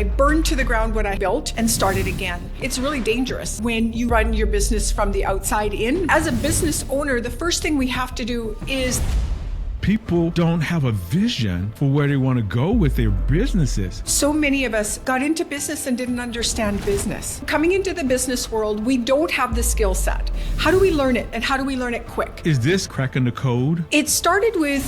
I burned to the ground what I built and started again. It's really dangerous when you run your business from the outside in. As a business owner, the first thing we have to do is people don't have a vision for where they want to go with their businesses. So many of us got into business and didn't understand business. Coming into the business world, we don't have the skill set. How do we learn it, and how do we learn it quick? Is this cracking the code? It started with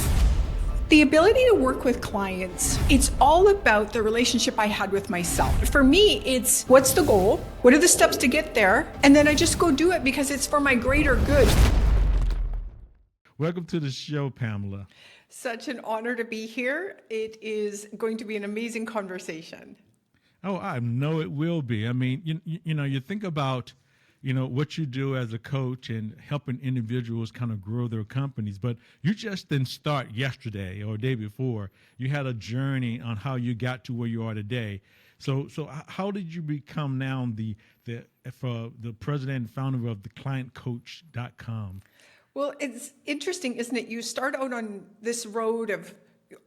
the ability to work with clients. It's all about the relationship I had with myself. For me, it's what's the goal? What are the steps to get there? And then I just go do it because it's for my greater good. Welcome to the show, Pamela. Such an honor to be here. It is going to be an amazing conversation. Oh, I know it will be. I mean, you think about, what you do as a coach and helping individuals kind of grow their companies, but you just didn't start yesterday or day before. You had a journey on how you got to where you are today. So how did you become now the president and founder of theclientcoach.com? Well, it's interesting, isn't it? You start out on this road of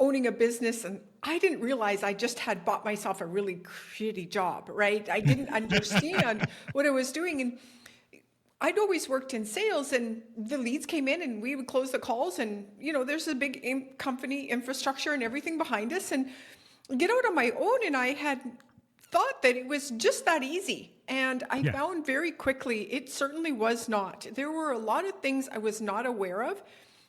owning a business, and I didn't realize I just had bought myself a really shitty job, right? I didn't understand what I was doing. And I'd always worked in sales, and the leads came in and we would close the calls, and, there's a big company infrastructure and everything behind us, and get out on my own. And I had thought that it was just that easy. And I found very quickly, it certainly was not. There were a lot of things I was not aware of.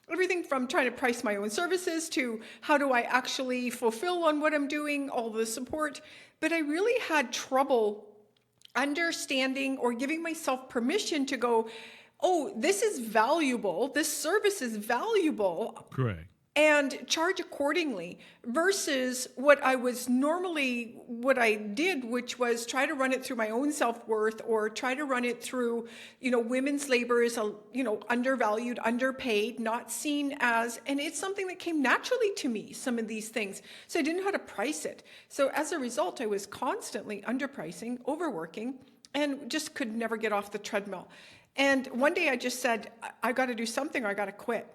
Everything from trying to price my own services to how do I actually fulfill on what I'm doing, all the support. But I really had trouble understanding or giving myself permission to go, oh, this is valuable. This service is valuable. Correct. And charge accordingly versus what I did, which was try to run it through my own self-worth or try to run it through, women's labor is, undervalued, underpaid, not seen as, and it's something that came naturally to me, some of these things. So I didn't know how to price it. So as a result, I was constantly underpricing, overworking, and just could never get off the treadmill. And one day I just said, I got to do something or I got to quit.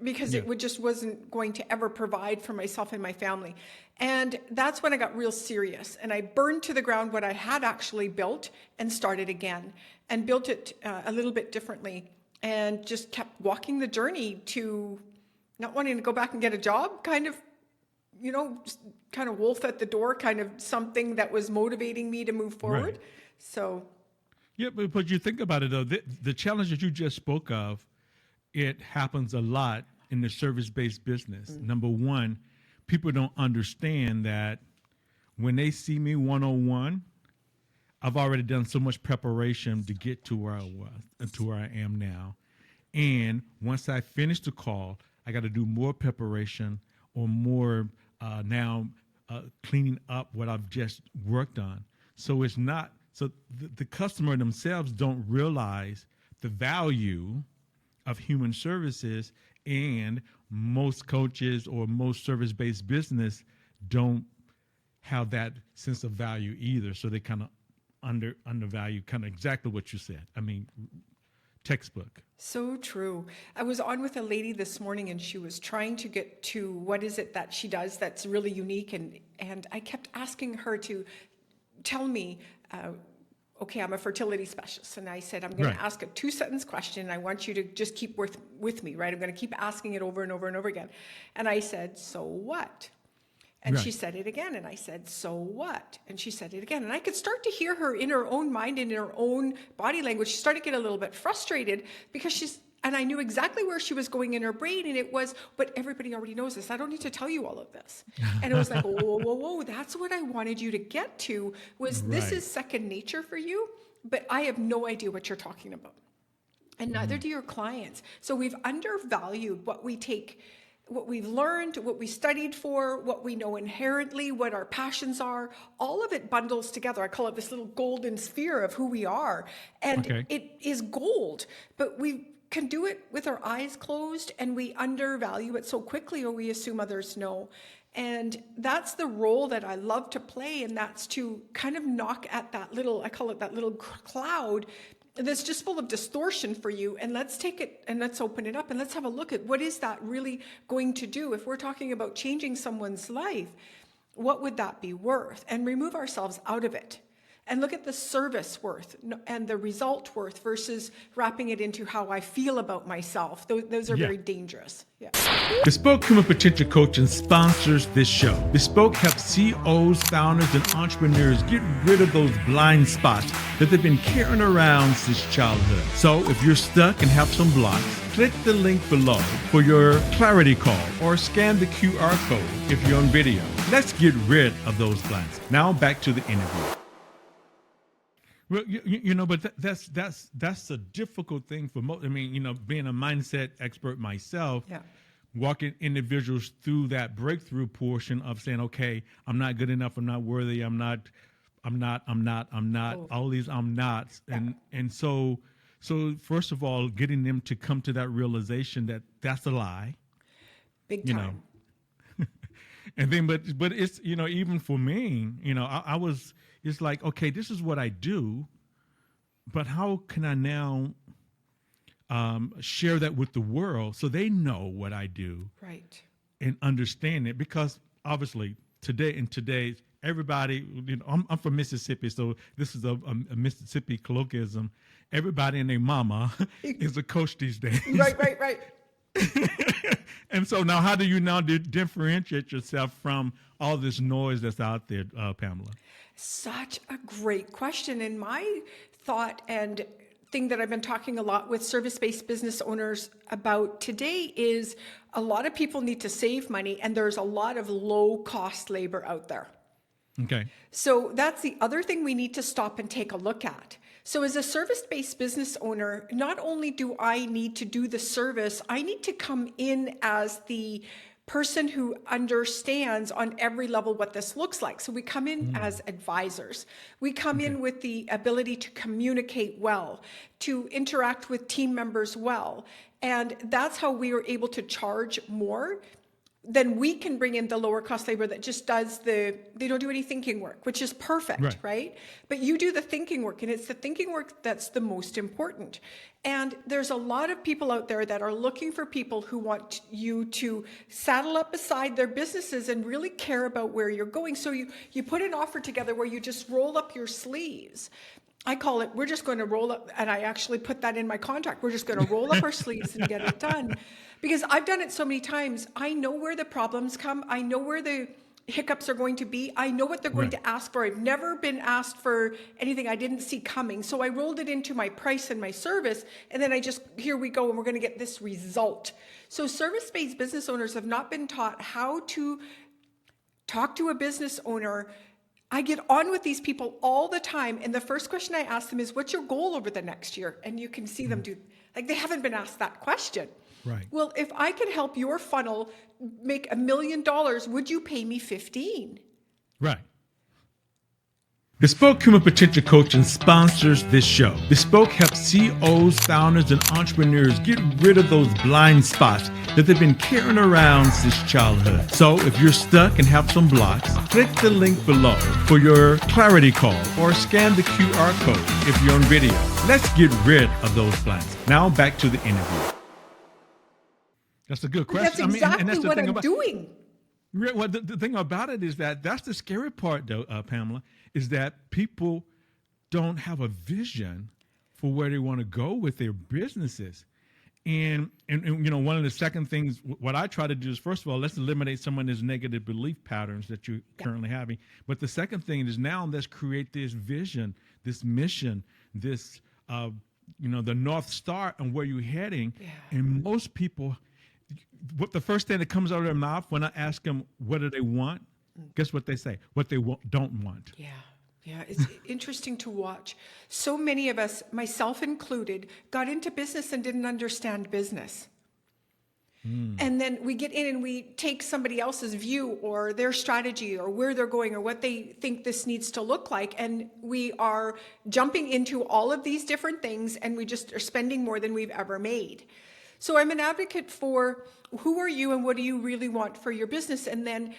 Because it just wasn't going to ever provide for myself and my family. And that's when I got real serious. And I burned to the ground what I had actually built and started again. And built it a little bit differently. And just kept walking the journey to not wanting to go back and get a job. Kind of, kind of wolf at the door. Kind of something that was motivating me to move forward. Right. So. Yeah, but you think about it, though. The challenge that you just spoke of, it happens a lot in the service-based business. Number one, people don't understand that when they see me one-on-one, I've already done so much preparation to get to where I was and to where I am now. And once I finish the call, I got to do more preparation or more cleaning up what I've just worked on. So it's not, so the customer themselves don't realize the value of human services, and most coaches or most service-based business don't have that sense of value either. So they kind of undervalue kind of exactly what you said. I mean, textbook. So true. I was on with a lady this morning and she was trying to get to what is it that she does that's really unique. And I kept asking her to tell me, okay, I'm a fertility specialist. And I said, I'm going to ask a 2-sentence question. And I want you to just keep with me, right? I'm going to keep asking it over and over and over again. And I said, so what? And she said it again. And I said, so what? And she said it again. And I could start to hear her in her own mind, in her own body language. She started to get a little bit frustrated because and I knew exactly where she was going in her brain. And it was, but everybody already knows this. I don't need to tell you all of this. And it was like, whoa. That's what I wanted you to get to was this is second nature for you, but I have no idea what you're talking about. And neither do your clients. So we've undervalued what we take, what we've learned, what we studied for, what we know inherently, what our passions are. All of it bundles together. I call it this little golden sphere of who we are. And it is gold, but we can do it with our eyes closed, and we undervalue it so quickly, or we assume others know. And that's the role that I love to play, and that's to kind of knock at that little, I call it that little cloud that's just full of distortion for you, and let's take it and let's open it up and let's have a look at what is that really going to do. If we're talking about changing someone's life, what would that be worth? And remove ourselves out of it. And look at the service worth and the result worth versus wrapping it into how I feel about myself. Those are very dangerous. Yeah. Bespoke Human Potential Coaching sponsors this show. Bespoke helps CEOs, founders, and entrepreneurs get rid of those blind spots that they've been carrying around since childhood. So if you're stuck and have some blocks, click the link below for your clarity call or scan the QR code if you're on video. Let's get rid of those blinds. Now back to the interview. Well, but that's a difficult thing for most. I mean, being a mindset expert myself, walking individuals through that breakthrough portion of saying, okay, I'm not good enough, I'm not worthy, I'm not, all these I'm nots, and so first of all, getting them to come to that realization that that's a lie, big time. And then, but it's even for me, I was. It's like, okay, this is what I do, but how can I now share that with the world so they know what I do, right, and understand it? Because obviously today, everybody, I'm from Mississippi, so this is a Mississippi colloquialism. Everybody and their mama is a coach these days. Right. And so now, how do you now differentiate yourself from all this noise that's out there, Pamela? Such a great question. And my thought and thing that I've been talking a lot with service-based business owners about today is a lot of people need to save money, and there's a lot of low-cost labor out there. Okay. So that's the other thing we need to stop and take a look at. So as a service-based business owner, not only do I need to do the service, I need to come in as the person who understands on every level what this looks like. So we come in as advisors. We come in with the ability to communicate well, to interact with team members well. And that's how we are able to charge more. Then we can bring in the lower cost labor that just does they don't do any thinking work, which is perfect, right? But you do the thinking work, and it's the thinking work that's the most important. And there's a lot of people out there that are looking for people who want you to saddle up beside their businesses and really care about where you're going. So you put an offer together where you just roll up your sleeves. I call it, we're just going to roll up, and I actually put that in my contract. We're just going to roll up our sleeves and get it done. Because I've done it so many times. I know where the problems come. I know where the hiccups are going to be. I know what they're going to ask for. I've never been asked for anything I didn't see coming. So I rolled it into my price and my service, and then here we go, and we're going to get this result. So service-based business owners have not been taught how to talk to a business owner. I get on with these people all the time, and the first question I ask them is, what's your goal over the next year? And you can see them they haven't been asked that question. Right. Well, if I could help your funnel make $1 million, would you pay me 15? Right. Bespoke Human Potential Coaching sponsors this show. Bespoke helps CEOs, founders, and entrepreneurs get rid of those blind spots that they've been carrying around since childhood. So if you're stuck and have some blocks, click the link below for your clarity call or scan the QR code if you're on video. Let's get rid of those blinds. Now back to the interview. That's a good question. That's exactly that's the what thing I'm doing. Well, the thing about it is that's the scary part, though, Pamela, is that people don't have a vision for where they want to go with their businesses. And one of the second things, what I try to do is, first of all, let's eliminate some of these negative belief patterns that you're currently having. But the second thing is now let's create this vision, this mission, this, the North Star and where you're heading. Yeah. And most people, what the first thing that comes out of their mouth when I ask them what do they want, guess what they say? What they don't want. Yeah, it's interesting to watch. So many of us, myself included, got into business and didn't understand business. And then we get in and we take somebody else's view or their strategy or where they're going or what they think this needs to look like. And we are jumping into all of these different things, and we just are spending more than we've ever made. So I'm an advocate for who are you and what do you really want for your business? And then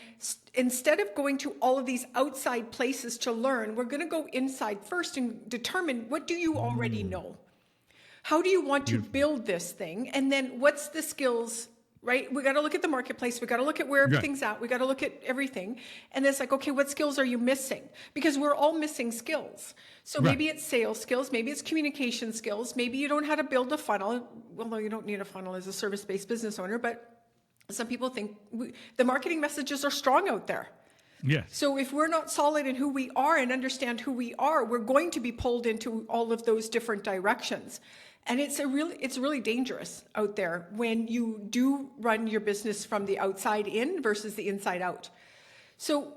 instead of going to all of these outside places to learn, we're going to go inside first and determine, what do you already know? How do you want to build this thing? And then what's the skills right? We got to look at the marketplace. We got to look at where Right. everything's at. We got to look at everything. And it's like, okay, what skills are you missing? Because we're all missing skills. So Right. maybe it's sales skills. Maybe it's communication skills. Maybe you don't know how to build a funnel. Although you don't need a funnel as a service-based business owner, but some people think the marketing messages are strong out there. Yes. So if we're not solid in who we are and understand who we are, we're going to be pulled into all of those different directions. And it's really dangerous out there when you do run your business from the outside in versus the inside out. So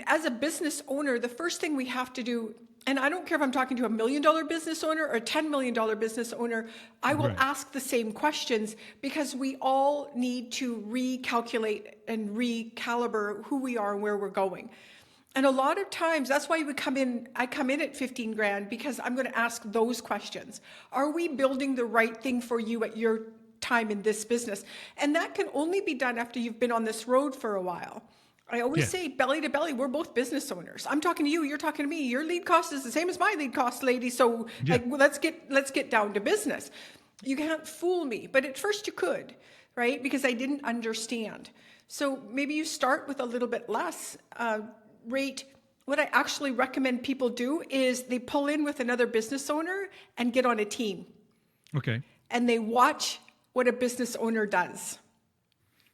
as a business owner, the first thing we have to do, and I don't care if I'm talking to $1 million business owner or a $10 million business owner, I will Right. ask the same questions because we all need to recalculate and recalibrate who we are and where we're going. And a lot of times, that's why I come in at 15 grand, because I'm going to ask those questions. Are we building the right thing for you at your time in this business? And that can only be done after you've been on this road for a while. I always Yes. say belly to belly, we're both business owners. I'm talking to you, you're talking to me. Your lead cost is the same as my lead cost, lady. So Yeah. well, let's get down to business. You can't fool me, but at first you could, right? Because I didn't understand. So maybe you start with a little bit less rate. What I actually recommend people do is they pull in with another business owner and get on a team. Okay. And they watch what a business owner does.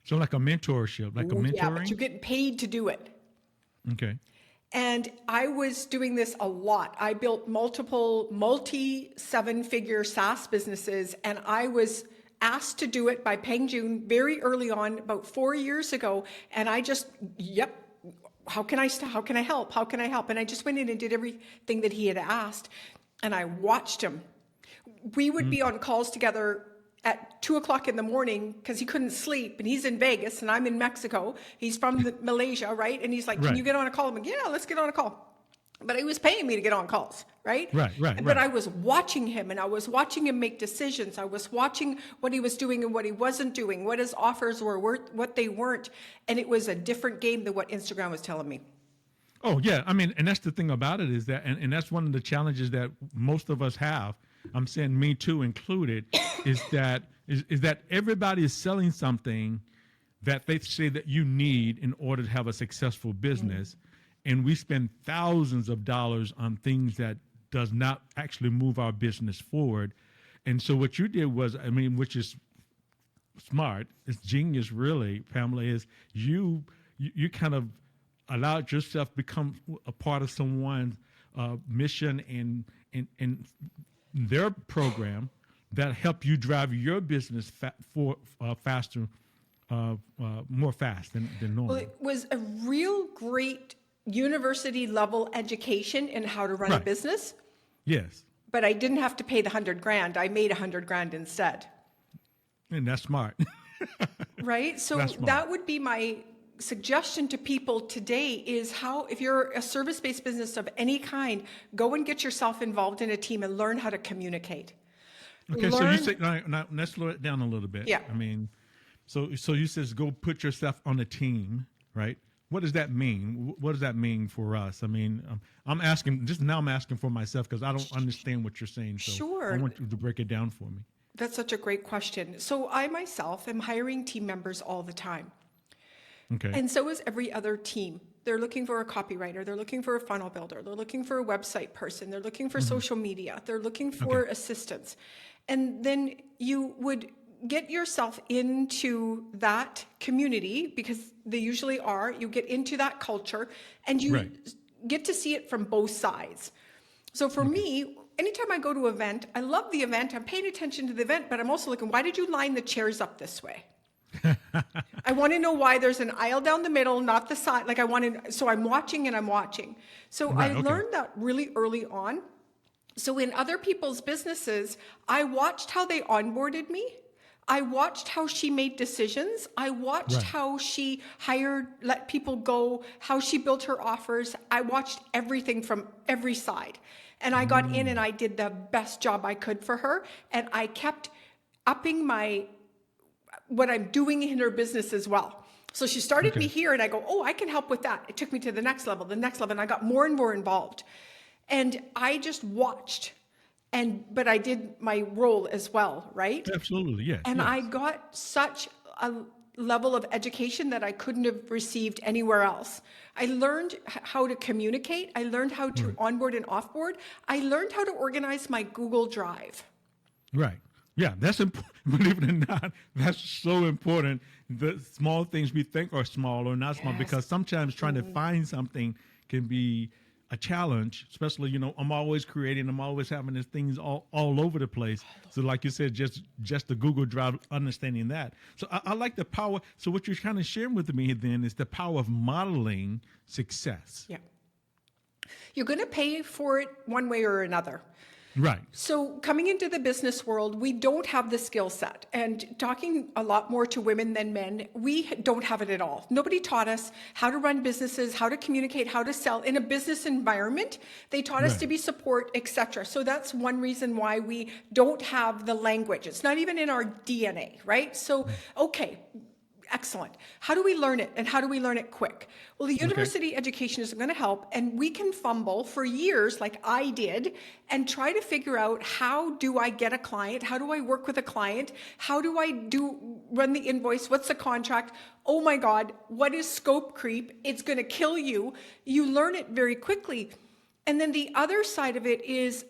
So like a mentorship, like a mentoring. Yeah, but you're getting paid to do it. Okay. And I was doing this a lot. I built multi-seven-figure SaaS businesses, and I was asked to do it by Peng Joon very early on, about 4 years ago. And I just, how can I help? How can I help? And I just went in and did everything that he had asked, and I watched him. We would be on calls together at 2:00 in the morning because he couldn't sleep, and he's in Vegas and I'm in Mexico. He's from Malaysia, right? And he's like, "Can Right. you get on a call?" I'm like, "Yeah, let's get on a call." But he was paying me to get on calls, right? Right. But I was watching him, and I was watching him make decisions. I was watching what he was doing and what he wasn't doing, what his offers were, what they weren't. And it was a different game than what Instagram was telling me. Oh yeah, I mean, and that's the thing about it is that, and that's one of the challenges that most of us have. I'm saying me too included, is that everybody is selling something that they say that you need in order to have a successful business, and we spend thousands of dollars on things that does not actually move our business forward. And so what you did was, I mean, which is smart, it's genius, really, Pamela, is you kind of allowed yourself become a part of someone's mission and their program that help you drive your business faster, more fast than normal. Well, it was a real great university level education in how to run a Right. business, Yes, but I didn't have to pay the 100 grand. I made 100 grand instead. and that's smart. Right? So That's smart. that would be my suggestion to people today is how, if you're a service-based business of any kind, go and get yourself involved in a team and learn how to communicate. Okay, so Learn- you say now let's slow it down a little bit. Yeah. I mean, so you says go put yourself on a team, right? What does that mean? What does that mean for us? I mean, I'm asking for myself because I don't understand what you're saying. So Sure. I want you to break it down for me. That's such a great question. So I myself am hiring team members all the time. Okay. And so is every other team. They're looking for a copywriter. They're looking for a funnel builder. They're looking for a website person. They're looking for social media. They're looking for assistance. And then you would get yourself into that community, because they usually are. You get into that culture and you Right. get to see it from both sides. So for me, anytime I go to an event, I love the event. I'm paying attention to the event, but I'm also looking, why did you line the chairs up this way? I want to know why there's an aisle down the middle, not the side. Like so I'm watching and I'm watching. So Right, I okay. learned that really early on. So in other people's businesses, I watched how they onboarded me. I watched how she made decisions. I watched Right. how she let people go, how she built her offers. I watched everything from every side. And I got in and I did the best job I could for her. And I kept upping what I'm doing in her business as well. So she started me here and I go, oh, I can help with that. It took me to the next level, and I got more and more involved. And I just watched, but I did my role as well, right? Absolutely, yes. And yes. I got such a level of education that I couldn't have received anywhere else. I learned how to communicate. I learned how to onboard and offboard. I learned how to organize my Google Drive. Right. Yeah, that's important. Believe it or not, that's so important. The small things we think are small or not small, because sometimes trying to find something can be a challenge, especially, I'm always creating, I'm always having these things all over the place. So like you said, just the Google Drive, understanding that. So I like the power. So what you're kind of sharing with me then is the power of modeling success. Yeah. You're going to pay for it one way or another. Right. So coming into the business world, we don't have the skill set. And talking a lot more to women than men, we don't have it at all. Nobody taught us how to run businesses, how to communicate, how to sell in a business environment. They taught us to be support, etc. So that's one reason why we don't have the language. It's not even in our DNA, right? So, okay. Excellent. How do we learn it, and how do we learn it quick? Well, the university education is going to help, and we can fumble for years like I did and try to figure out, how do I get a client? How do I work with a client? How do I run the invoice? What's the contract? Oh my God, what is scope creep? It's going to kill you. You learn it very quickly. And then the other side of it is,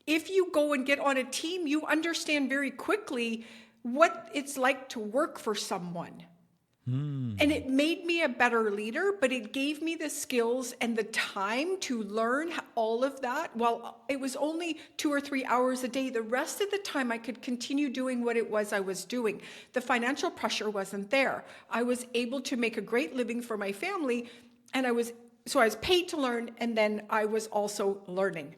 if you go and get on a team, you understand very quickly what it's like to work for someone. And it made me a better leader, but it gave me the skills and the time to learn all of that. Well, it was only 2 or 3 hours a day. The rest of the time I could continue doing what it was I was doing. The financial pressure wasn't there. I was able to make a great living for my family, and I was paid to learn, and then I was also learning.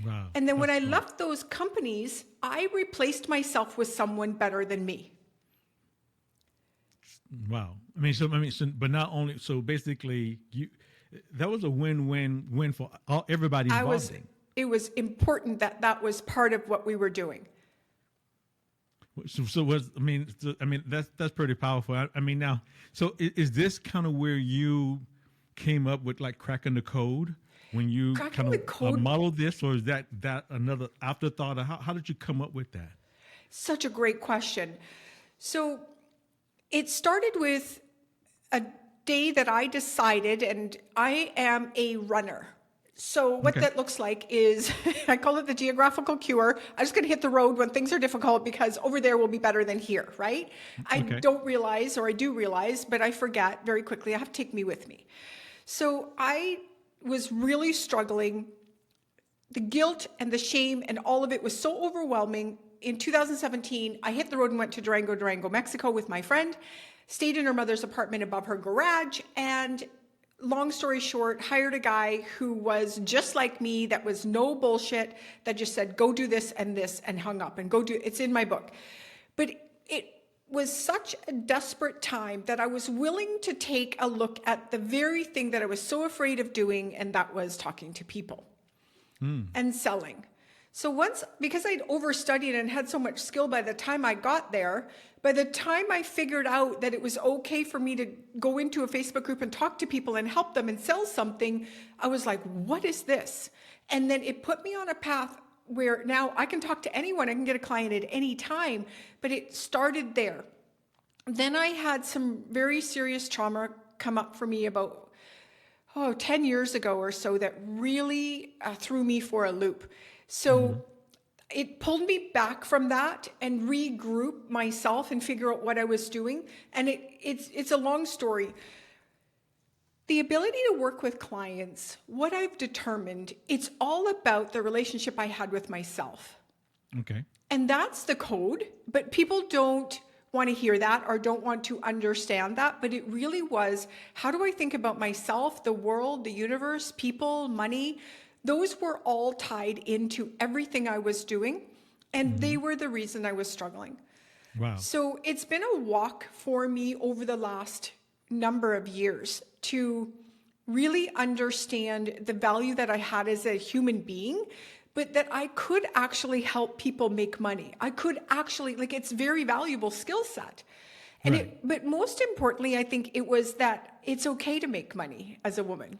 Wow. And then when I left those companies, I replaced myself with someone better than me. Wow. But not only, so basically that was a win-win-win for everybody involved. It was important that was part of what we were doing. That's pretty powerful. Now, so is this kind of where you came up with like cracking the code when you kind of modeled this, or is that another afterthought? Or how did you come up with that? Such a great question. So it started with a day that I decided, and I am a runner. So what that looks like is, I call it the geographical cure. I'm just going to hit the road when things are difficult, because over there will be better than here, right? I don't realize, or I do realize, but I forget very quickly. I have to take me with me. So I was really struggling. The guilt and the shame and all of it was so overwhelming. In 2017, I hit the road and went to Durango, Mexico with my friend, stayed in her mother's apartment above her garage, and long story short, hired a guy who was just like me, that was no bullshit, that just said, go do this, and hung up, and it's in my book. But it was such a desperate time that I was willing to take a look at the very thing that I was so afraid of doing, and that was talking to people and selling. So because I'd overstudied and had so much skill by the time I got there, by the time I figured out that it was okay for me to go into a Facebook group and talk to people and help them and sell something, I was like, what is this? And then it put me on a path where now I can talk to anyone. I can get a client at any time, but it started there. Then I had some very serious trauma come up for me about 10 years ago or so that really threw me for a loop. So it pulled me back from that and regroup myself and figure out what I was doing. And it's a long story. The ability to work with clients, what I've determined, it's all about the relationship I had with myself. Okay. And that's the code, but people don't want to hear that or don't want to understand that. But it really was, how do I think about myself, the world, the universe, people, money? Those were all tied into everything I was doing, and they were the reason I was struggling. Wow. So it's been a walk for me over the last number of years to really understand the value that I had as a human being, but that I could actually help people make money. I could actually, it's very valuable skill set. And but most importantly, I think it was that it's okay to make money as a woman.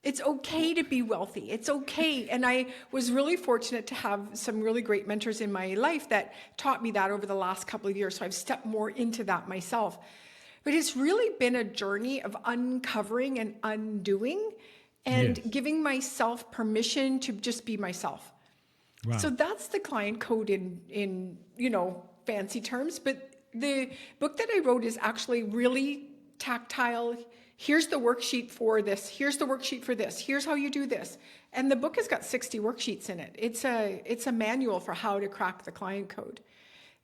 It's okay to be wealthy. It's okay. And I was really fortunate to have some really great mentors in my life that taught me that over the last couple of years. So I've stepped more into that myself. But it's really been a journey of uncovering and undoing and Yes. giving myself permission to just be myself. Wow. So that's the client code in fancy terms. But the book that I wrote is actually really tactile. Here's the worksheet for this. Here's the worksheet for this. Here's how you do this. And the book has got 60 worksheets in it. It's a manual for how to crack the client code.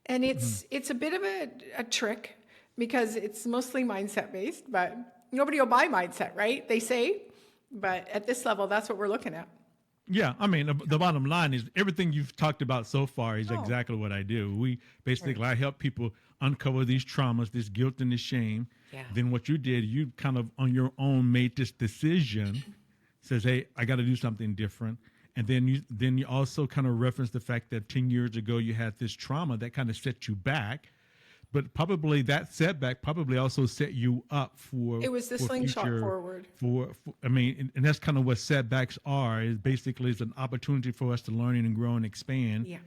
And it's a bit of a trick because it's mostly mindset based, but nobody will buy mindset, right? They say. But at this level, that's what we're looking at. Yeah, I mean, the bottom line is everything you've talked about so far is exactly what I do. We basically, I help people uncover these traumas, this guilt and this shame. Yeah. Then what you did, you kind of on your own made this decision, says, hey, I got to do something different. And then you also kind of reference the fact that 10 years ago you had this trauma that kind of set you back. But probably that setback probably also set you up for. It was the slingshot forward. I mean, and that's kind of what setbacks are. Is basically it's an opportunity for us to learn and grow and expand,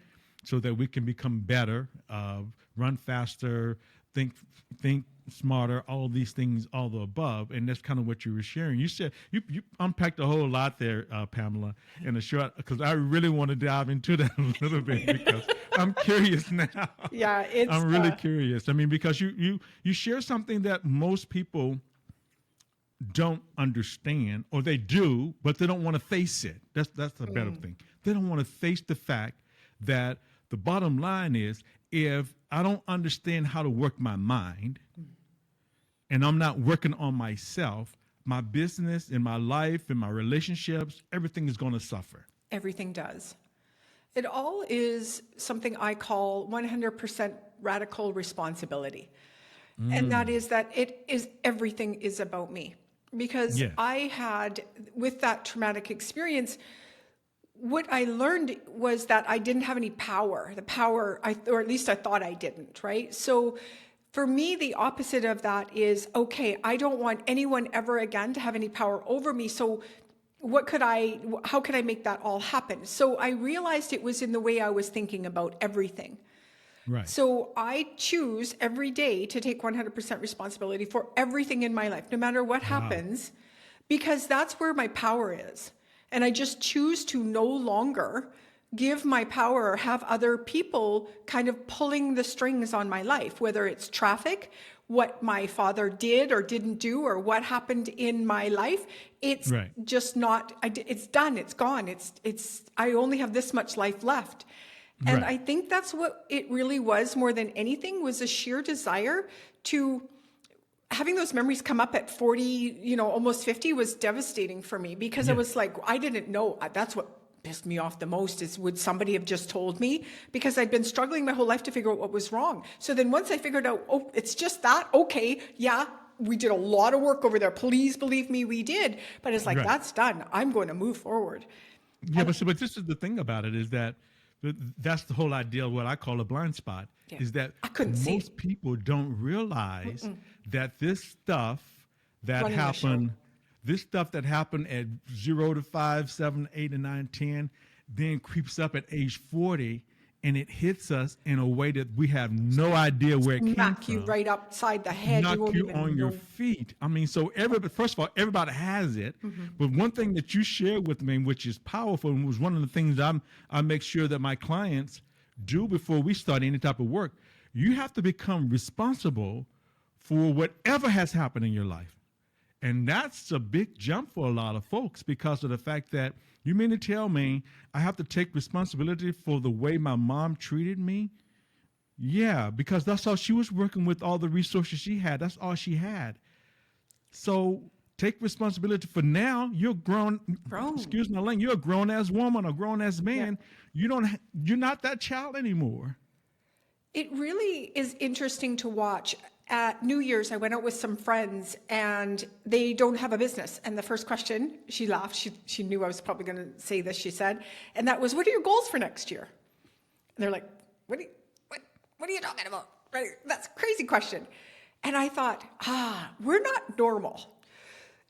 so that we can become better, run faster, think smarter, all of these things, all the above. And that's kind of what you were sharing. You said you unpacked a whole lot there, Pamela, in a short, because I really want to dive into that a little bit because I'm curious now. Yeah, I'm really curious. I mean, because you share something that most people don't understand, or they do, but they don't want to face it. That's the better thing. They don't want to face the fact that the bottom line is, if I don't understand how to work my mind and I'm not working on myself, my business and my life and my relationships, everything is going to suffer. Everything does. It all is something I call 100% radical responsibility. And that is that everything is about me. Because I had, with that traumatic experience, what I learned was that I didn't have any power, or at least I thought I didn't, right? So for me, the opposite of that is, okay, I don't want anyone ever again to have any power over me. So how could I make that all happen? So I realized it was in the way I was thinking about everything. Right. So I choose every day to take 100% responsibility for everything in my life, no matter what happens, because that's where my power is. And I just choose to no longer give my power or have other people kind of pulling the strings on my life, whether it's traffic, what my father did or didn't do, or what happened in my life. It's just not, it's done, it's gone. I only have this much life left. And I think that's what it really was more than anything, was a sheer desire to having those memories come up at 40, almost 50 was devastating for me, because I was like, I didn't know. That's what pissed me off the most, is would somebody have just told me? Because I'd been struggling my whole life to figure out what was wrong. So then once I figured out, oh, it's just that, okay, yeah, we did a lot of work over there. Please believe me, we did. But it's like, that's done. I'm going to move forward. Yeah, but this is the thing about it, is that that's the whole idea of what I call a blind spot, is that most people don't realize that this stuff that happened at 0 to 5, 7, 8, and 9, 10, then creeps up at age 40, and it hits us in a way that we have no idea where it came from. Knock you right upside the head. Knock you on your feet. I mean, so first of all, everybody has it. But one thing that you shared with me, which is powerful, and was one of the things I make sure that my clients do before we start any type of work, you have to become responsible for whatever has happened in your life. And that's a big jump for a lot of folks, because of the fact that, you mean to tell me I have to take responsibility for the way my mom treated me? Yeah, because that's all she was working with, all the resources she had. That's all she had. So take responsibility for now. You're grown. Excuse my language. You're a grown-ass woman or grown-ass man. Yeah. You're not that child anymore. It really is interesting to watch. At New Year's, I went out with some friends, and they don't have a business. And the first question, she laughed. She knew I was probably going to say this, she said. And that was, what are your goals for next year? And they're like, what are you talking about? Right? That's a crazy question. And I thought, we're not normal.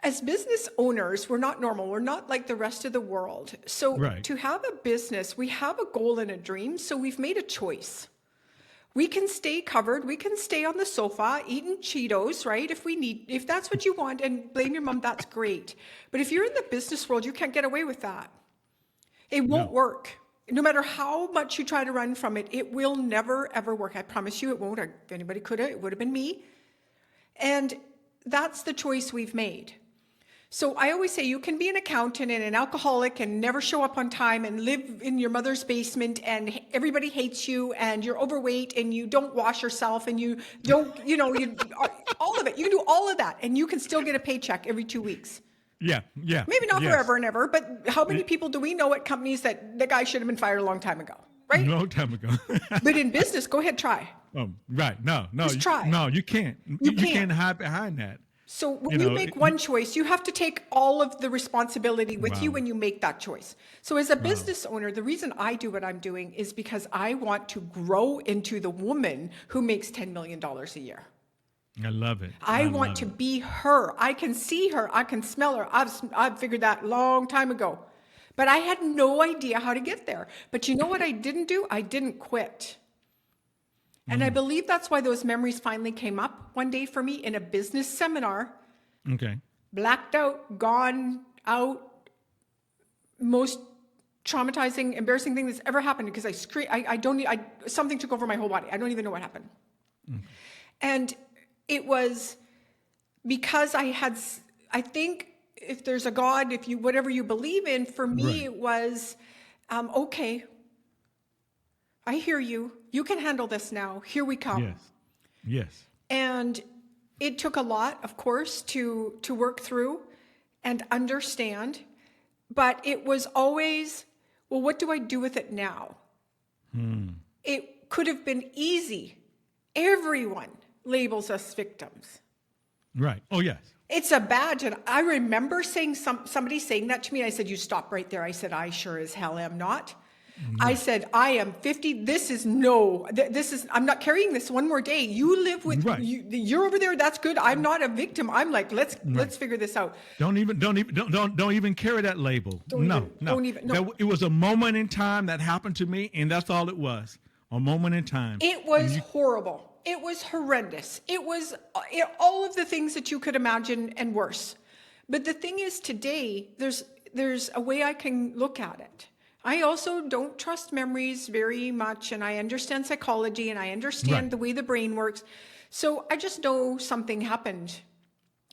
As business owners, we're not normal. We're not like the rest of the world. So to have a business, we have a goal and a dream. So we've made a choice. We can stay covered. We can stay on the sofa eating Cheetos, right? If that's what you want, and blame your mom, that's great. But if you're in the business world, you can't get away with that. It won't work. No matter how much you try to run from it, it will never, ever work. I promise you it won't. If anybody could have, it would have been me. And that's the choice we've made. So I always say you can be an accountant and an alcoholic and never show up on time and live in your mother's basement and everybody hates you and you're overweight and you don't wash yourself and you don't, all of it. You can do all of that and you can still get a paycheck every 2 weeks. Yeah. Maybe not forever and ever, but how many people do we know at companies that the guy should have been fired a long time ago, right? A long time ago. But in business, go ahead, try. Right. No. Just try. No, you can't. You can't hide behind that. So when you make one choice, you have to take all of the responsibility with you when you make that choice. So as a business owner, the reason I do what I'm doing is because I want to grow into the woman who makes $10 million a year. I love it. I want to be her. I can see her. I can smell her. I've figured that a long time ago. But I had no idea how to get there. But you know what I didn't do? I didn't quit. And I believe that's why those memories finally came up one day for me in a business seminar. Okay. Blacked out, gone out, most traumatizing, embarrassing thing that's ever happened because something took over my whole body. I don't even know what happened. And it was because I think if there's a God, whatever you believe in, for me, it was, okay, I hear you. You can handle this now. Here we come. Yes. And it took a lot, of course, to work through and understand. But it was always, well, what do I do with it now? It could have been easy. Everyone labels us victims. Right. Oh, yes. It's a badge. And I remember somebody saying that to me. I said, you stop right there. I said, I sure as hell am not. I said, I am 50. I'm not carrying this one more day. You live with, you're over there. That's good. I'm not a victim. I'm like, let's figure this out. Don't even carry that label. No. It was a moment in time that happened to me, and that's all it was. A moment in time. It was horrible. It was horrendous. It was all of the things that you could imagine and worse. But the thing is, today, there's a way I can look at it. I also don't trust memories very much, and I understand psychology, and I understand the way the brain works. So I just know something happened,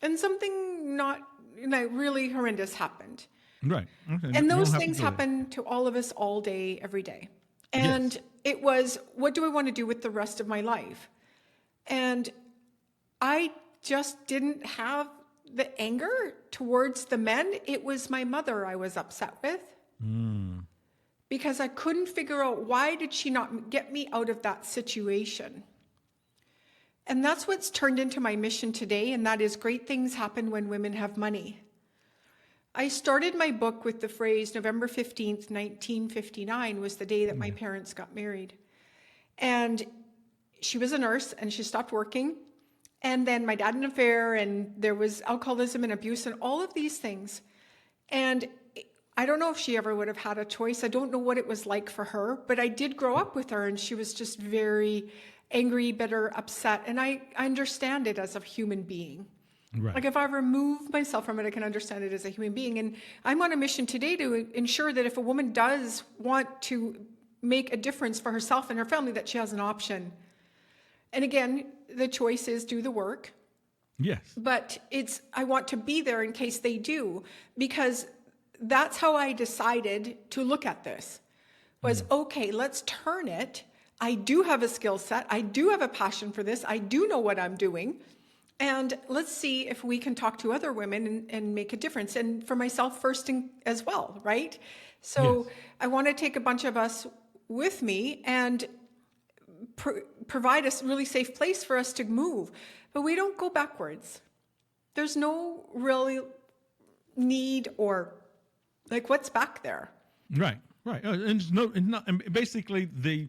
and something not really horrendous happened. Right. Okay. And those things happen to all of us all day, every day. And it was, what do I want to do with the rest of my life? And I just didn't have the anger towards the men. It was my mother I was upset with. Because I couldn't figure out, why did she not get me out of that situation? And that's what's turned into my mission today, and that is, great things happen when women have money. I started my book with the phrase, November 15th, 1959 was the day that my parents got married. And she was a nurse, and she stopped working. And then my dad had an affair, and there was alcoholism and abuse and all of these things. And I don't know if she ever would have had a choice. I don't know what it was like for her, but I did grow up with her, and she was just very angry, bitter, upset. And I understand it as a human being. Right. Like, if I remove myself from it, I can understand it as a human being. And I'm on a mission today to ensure that if a woman does want to make a difference for herself and her family, that she has an option. And again, the choice is do the work. Yes. But I want to be there in case they do, because that's how I decided to look at this. Was, okay, let's turn it. I do have a skill set. I do have a passion for this. I do know what I'm doing. And let's see if we can talk to other women and make a difference. And for myself first as well, right? So I want to take a bunch of us with me and provide a really safe place for us to move. But we don't go backwards. There's no really need, or like, what's back there? Right. Right. And it's no, and not, and basically the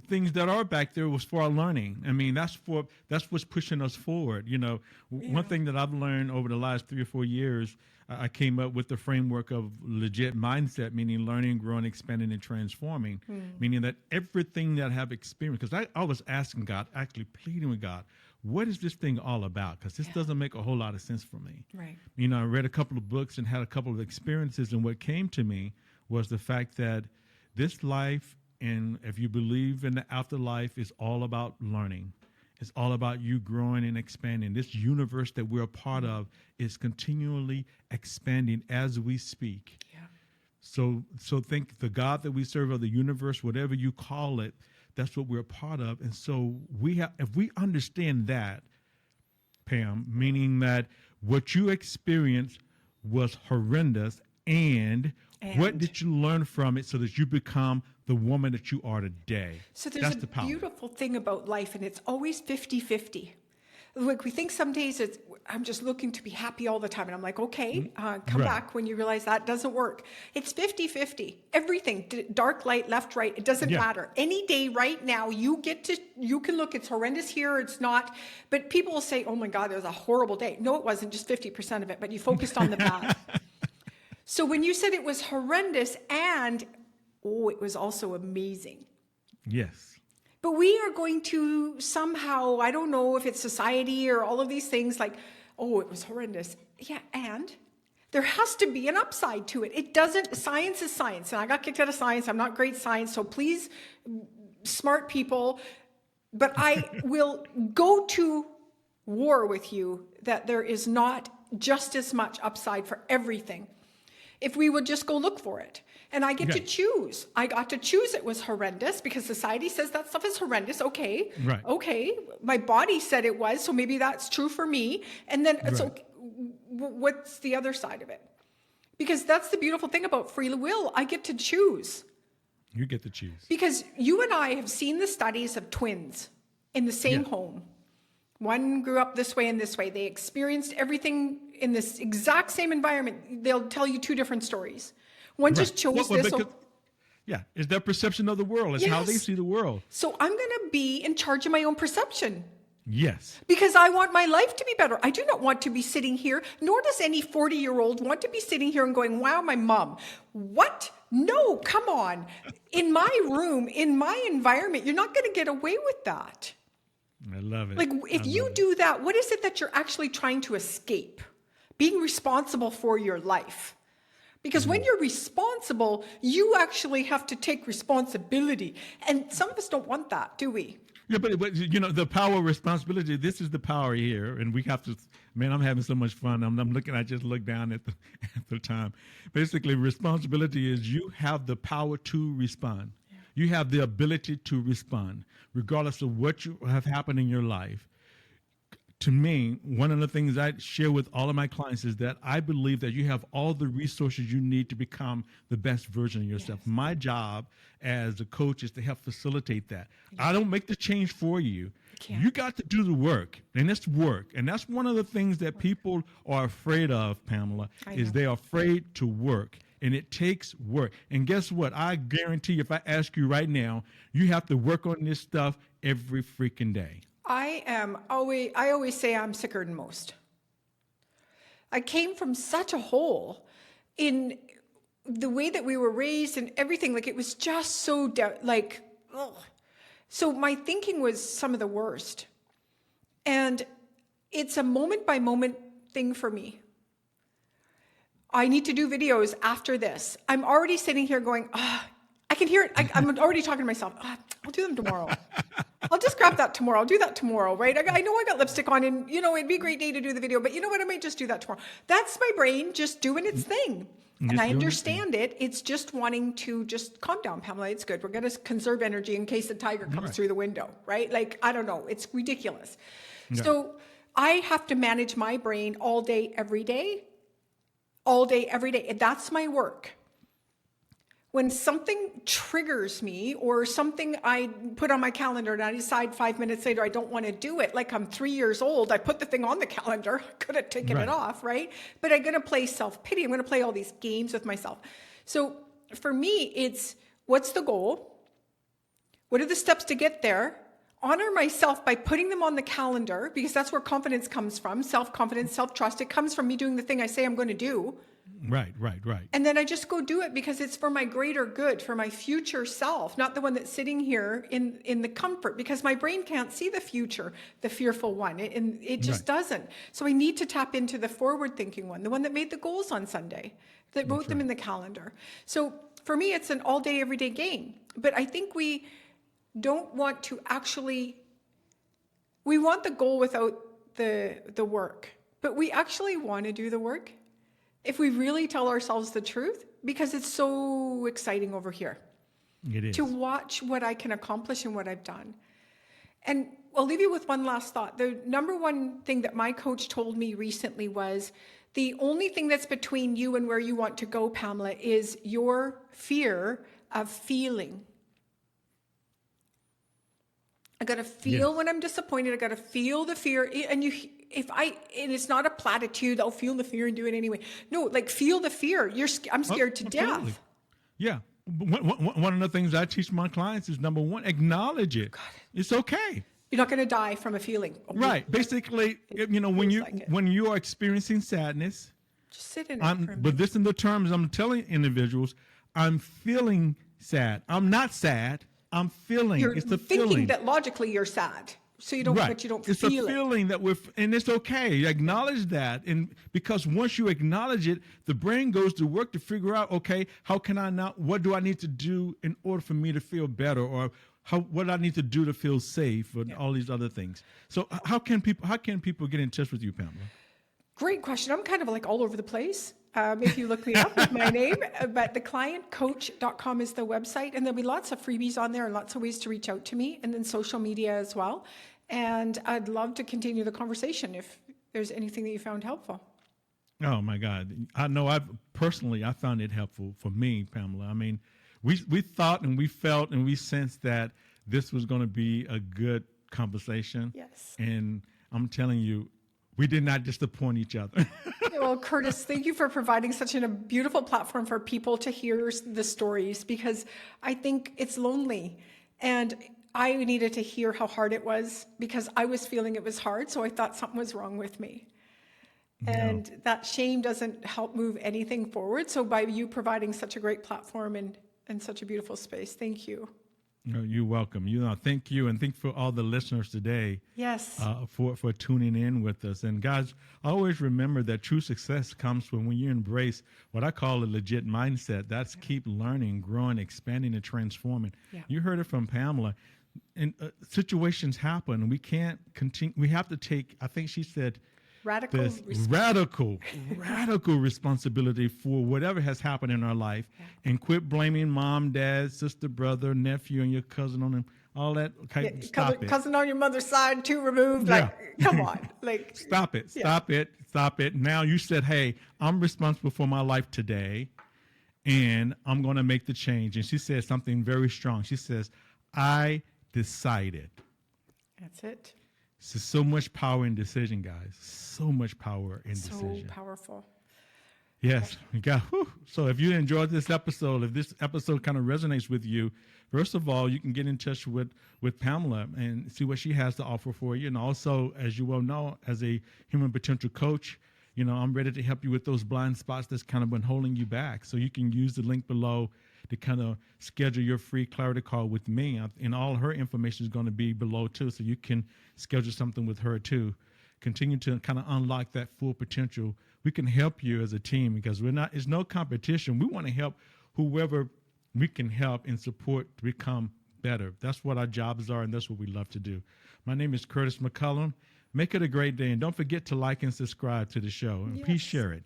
things that are back there was for our learning. I mean, that's what's pushing us forward. You know, one thing that I've learned over the last 3 or 4 years, I came up with the framework of legit mindset, meaning learning, growing, expanding, and transforming, meaning that everything that I have experienced, because I was asking God, actually pleading with God, what is this thing all about? Because this doesn't make a whole lot of sense for me. Right. You know, I read a couple of books and had a couple of experiences, and what came to me was the fact that this life, and if you believe in the afterlife, is all about learning. It's all about you growing and expanding. This universe that we're a part of is continually expanding as we speak. Yeah. So think the God that we serve, of the universe, whatever you call it, that's what we're a part of. And so if we understand that, Pam, meaning that what you experienced was horrendous, and what did you learn from it so that you become the woman that you are today? So there's That's a the power. beautiful thing about life, and it's always 50-50. Like we think some days I'm just looking to be happy all the time. And I'm like, okay, come Right. back when you realize that doesn't work. It's 50-50. Everything, dark, light, left, right, it doesn't matter. Any day right now, you can look, it's horrendous here, it's not. But people will say, oh my God, it was a horrible day. No, it wasn't, just 50% of it, but you focused on the bad. So when you said it was horrendous and, it was also amazing. Yes. But we are going to somehow, I don't know if it's society or all of these things, like, it was horrendous. Yeah, and there has to be an upside to it. It doesn't, science is science. And I got kicked out of science. I'm not great at science. So please, smart people, but I will go to war with you that there is not just as much upside for everything if we would just go look for it. And I get to choose. I got to choose it was horrendous because society says that stuff is horrendous. Okay. Right. Okay. My body said it was, so maybe that's true for me. And then it's okay. What's the other side of it? Because that's the beautiful thing about free will. I get to choose. You get to choose. Because you and I have seen the studies of twins in the same home. One grew up this way and this way. They experienced everything in this exact same environment. They'll tell you two different stories. One just chose this. It's their perception of the world. It's how they see the world. So I'm going to be in charge of my own perception. Yes. Because I want my life to be better. I do not want to be sitting here, nor does any 40-year-old want to be sitting here and going, wow, my mom. What? No, come on. In my room, in my environment, you're not going to get away with that. I love it. Like, if you do that, what is it that you're actually trying to escape? Being responsible for your life. Because when you're responsible, you actually have to take responsibility. And some of us don't want that, do we? Yeah, but you know, the power of responsibility, this is the power here. And we have to, man, I'm having so much fun. I'm looking, I just look down at the time. Basically, responsibility is you have the power to respond. Yeah. You have the ability to respond, regardless of what you have happened in your life. To me, one of the things I share with all of my clients is that I believe that you have all the resources you need to become the best version of yourself. Yes. My job as a coach is to help facilitate that. Yes. I don't make the change for you. You got to do the work, and it's work. And that's one of the things that people are afraid of, Pamela, is they are afraid to work. And it takes work. And guess what? I guarantee you, if I ask you right now, you have to work on this stuff every freaking day. I always say I'm sicker than most. I came from such a hole in the way that we were raised and everything. Like, it was just so so my thinking was some of the worst. And it's a moment by moment thing for me. I need to do videos after this. I'm already sitting here going, I can hear it. I'm already talking to myself. I'll do them tomorrow. I'll just grab that tomorrow. I'll do that tomorrow, right? I know I got lipstick on and, it'd be a great day to do the video, but you know what? I might just do that tomorrow. That's my brain just doing its thing. And I understand it. It's just wanting to just calm down, Pamela. It's good. We're going to conserve energy in case the tiger comes through the window, right? Like, I don't know. It's ridiculous. Yeah. So I have to manage my brain all day, every day. All day, every day. And that's my work. When something triggers me or something I put on my calendar and I decide 5 minutes later I don't want to do it, like I'm 3 years old, I put the thing on the calendar, I could have taken it off, right? But I'm going to play self-pity. I'm going to play all these games with myself. So for me, it's what's the goal? What are the steps to get there? Honor myself by putting them on the calendar, because that's where confidence comes from. Self-confidence, self-trust. It comes from me doing the thing I say I'm going to do. Right. And then I just go do it because it's for my greater good, for my future self, not the one that's sitting here in the comfort, because my brain can't see the future, the fearful one. It just doesn't. So I need to tap into the forward thinking one, the one that made the goals on Sunday, that wrote them in the calendar. So for me, it's an all day, everyday game. But I think we don't want to we want the goal without the work, but we actually want to do the work if we really tell ourselves the truth, because it's so exciting over here. It is. To watch what I can accomplish and what I've done. And I'll leave you with one last thought. The number one thing that my coach told me recently was, the only thing that's between you and where you want to go, Pamela, is your fear of feeling. I got to feel when I'm disappointed. I got to feel the fear. And it's not a platitude. I'll feel the fear and do it anyway. No, like, feel the fear. I'm scared to Absolutely. death. Yeah. One of the things I teach my clients is, number one, acknowledge it. It's okay. You're not going to die from a feeling. Right. Basically, when you are experiencing sadness, just sit in it for a minute. but this in the terms I'm telling individuals, I'm feeling sad. I'm not sad. I'm feeling. You're it's the thinking feeling that logically you're sad, so you don't, but you don't it's feel a feeling that and it's okay. Acknowledge that, and because once you acknowledge it, the brain goes to work to figure out, okay, how can I now? What do I need to do in order for me to feel better, or what do I need to do to feel safe, and all these other things. So how can people get in touch with you, Pamela? Great question. I'm kind of like all over the place. If you look me up with my name, but theclientcoach.com is the website, and there'll be lots of freebies on there and lots of ways to reach out to me, and then social media as well. And I'd love to continue the conversation if there's anything that you found helpful. Oh my God. I know I found it helpful for me, Pamela. I mean, we thought and we felt and we sensed that this was going to be a good conversation. Yes. And I'm telling you, we did not disappoint each other. Well, Curtis, thank you for providing such a beautiful platform for people to hear the stories, because I think it's lonely. And I needed to hear how hard it was, because I was feeling it was hard. So I thought something was wrong with me. And that shame doesn't help move anything forward. So by you providing such a great platform and such a beautiful space, thank you. No, you're welcome. Thank you, and thank for all the listeners today. Yes. For tuning in with us. And guys, always remember that true success comes from when you embrace what I call a legit mindset. That's keep learning, growing, expanding, and transforming. Yeah. You heard it from Pamela. And situations happen. We can't continue. We have to take, I think she said, radical responsibility for whatever has happened in our life, and quit blaming mom, dad, sister, brother, nephew, and your cousin on them. All that. Okay, stop it. Cousin on your mother's side, too removed. Like, come on. Like, stop it. Stop it. Now you said, hey, I'm responsible for my life today, and I'm going to make the change. And she said something very strong. She says, I decided. That's it. There's so much power in decision, guys. So much power in decision. So powerful. Yes. So if you enjoyed this episode, if this episode kind of resonates with you, first of all, you can get in touch with Pamela and see what she has to offer for you. And also, as you well know, as a human potential coach, I'm ready to help you with those blind spots that's kind of been holding you back. So you can use the link below to kind of schedule your free clarity call with me. And all her information is going to be below too. So you can schedule something with her too. Continue to kind of unlock that full potential. We can help you as a team, because it's no competition. We want to help whoever we can help and support to become better. That's what our jobs are, and that's what we love to do. My name is Curtis McCullom. Make it a great day, and don't forget to like and subscribe to the show. And please share it.